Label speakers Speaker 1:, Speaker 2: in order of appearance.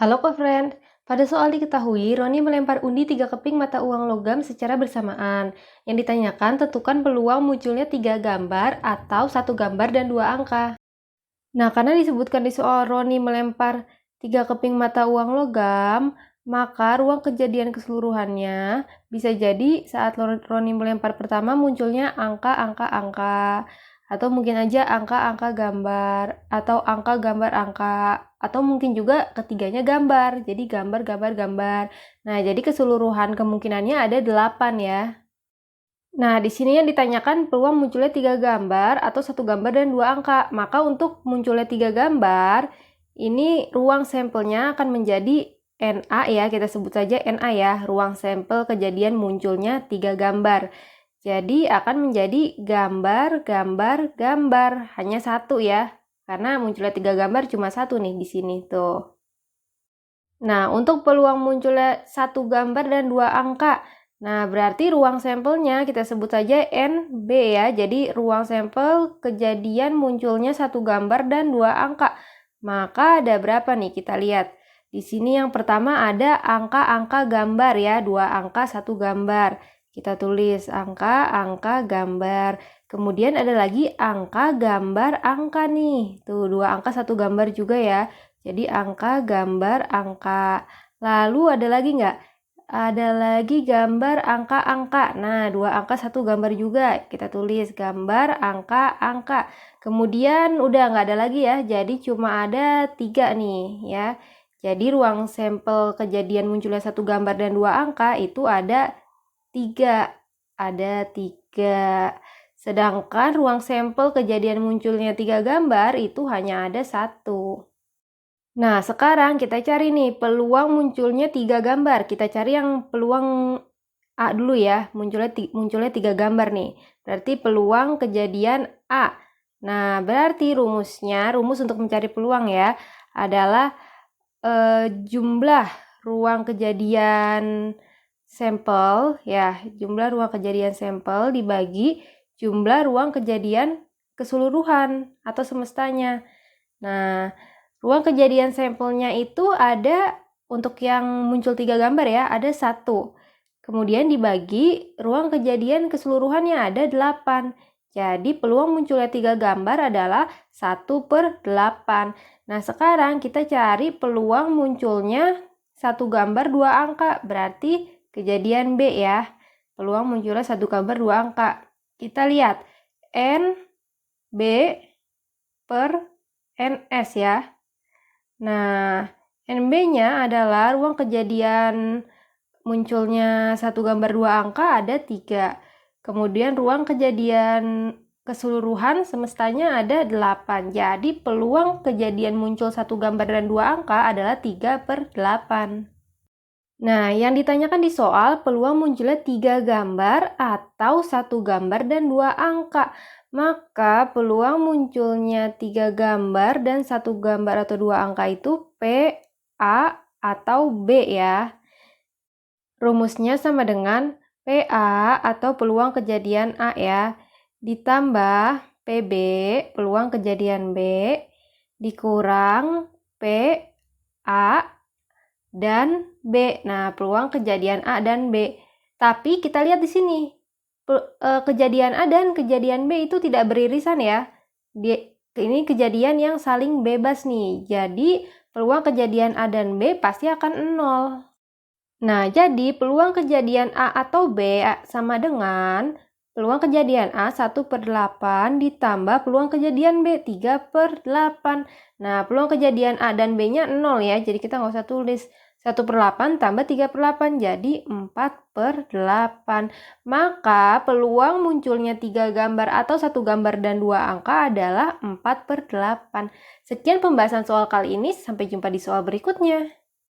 Speaker 1: Halo Kak-friend, pada soal diketahui Roni melempar undi 3 keping mata uang logam secara bersamaan. Yang ditanyakan tentukan peluang munculnya 3 gambar atau 1 gambar dan 2 angka. Nah, karena disebutkan di soal Roni melempar 3 keping mata uang logam, maka ruang kejadian keseluruhannya bisa jadi saat Roni melempar pertama munculnya angka-angka-angka, atau mungkin aja angka-angka gambar, atau angka gambar angka, atau mungkin juga ketiganya gambar, jadi gambar-gambar-gambar. Nah, jadi keseluruhan kemungkinannya ada 8 ya. Nah, di sini yang ditanyakan peluang munculnya 3 gambar atau 1 gambar dan 2 angka. Maka untuk munculnya 3 gambar, ini ruang sampelnya akan menjadi NA ya, kita sebut saja NA ya, ruang sampel kejadian munculnya 3 gambar. Jadi akan menjadi gambar, gambar, gambar, hanya 1 ya. Karena munculnya 3 gambar cuma 1 nih di sini tuh. Nah, untuk peluang munculnya 1 gambar dan 2 angka. Nah, berarti ruang sampelnya kita sebut saja NB ya. Jadi, ruang sampel kejadian munculnya 1 gambar dan 2 angka. Maka ada berapa nih? Kita lihat. Di sini yang pertama ada angka-angka gambar ya. 2 angka, 1 gambar. Kita tulis angka, angka, gambar. Kemudian ada lagi angka, gambar, angka nih. Tuh, 2 angka, 1 gambar juga ya. Jadi angka, gambar, angka. Lalu ada lagi nggak? Ada lagi gambar, angka, angka. Nah, 2 angka, 1 gambar juga. Kita tulis gambar, angka, angka. Kemudian udah nggak ada lagi ya. Jadi cuma ada 3 nih ya. Jadi ruang sampel kejadian munculnya 1 gambar dan 2 angka itu ada 3. Ada 3. Sedangkan ruang sampel kejadian munculnya 3 gambar itu hanya ada 1. Nah, sekarang kita cari nih peluang munculnya 3 gambar. Kita cari yang peluang A dulu ya, munculnya 3 gambar nih. Berarti peluang kejadian A. Nah, berarti rumus untuk mencari peluang ya, adalah jumlah ruang kejadian sampel ya, jumlah ruang kejadian sampel dibagi jumlah ruang kejadian keseluruhan atau semestanya. Nah, ruang kejadian sampelnya itu ada untuk yang muncul 3 gambar ya, ada 1. Kemudian dibagi ruang kejadian keseluruhannya ada 8. Jadi peluang munculnya 3 gambar adalah 1/8. Nah, sekarang kita cari peluang munculnya 1 gambar 2 angka. Berarti kejadian B ya. Peluang munculnya 1 gambar 2 angka. Kita lihat N B per NS ya. Nah, NB-nya adalah ruang kejadian munculnya 1 gambar 2 angka ada 3. Kemudian ruang kejadian keseluruhan semestanya ada 8. Jadi peluang kejadian muncul 1 gambar dan 2 angka adalah 3/8. Nah, yang ditanyakan di soal peluang munculnya 3 gambar atau 1 gambar dan 2 angka. Maka peluang munculnya 3 gambar dan 1 gambar atau 2 angka itu P, A, atau B ya. Rumusnya sama dengan PA atau peluang kejadian A ya, ditambah PB, peluang kejadian B, dikurang PA dan B. Nah, peluang kejadian A dan B. Tapi kita lihat di sini, kejadian A dan kejadian B itu tidak beririsan ya. Ini kejadian yang saling bebas nih. Jadi, peluang kejadian A dan B pasti akan 0. Nah, jadi peluang kejadian A atau B sama dengan peluang kejadian A 1/8 ditambah peluang kejadian B 3/8. Nah, peluang kejadian A dan B-nya 0 ya, jadi kita nggak usah tulis. 1/8 tambah 3/8 jadi 4/8. Maka peluang munculnya 3 gambar atau 1 gambar dan 2 angka adalah 4/8. Sekian pembahasan soal kali ini, sampai jumpa di soal berikutnya.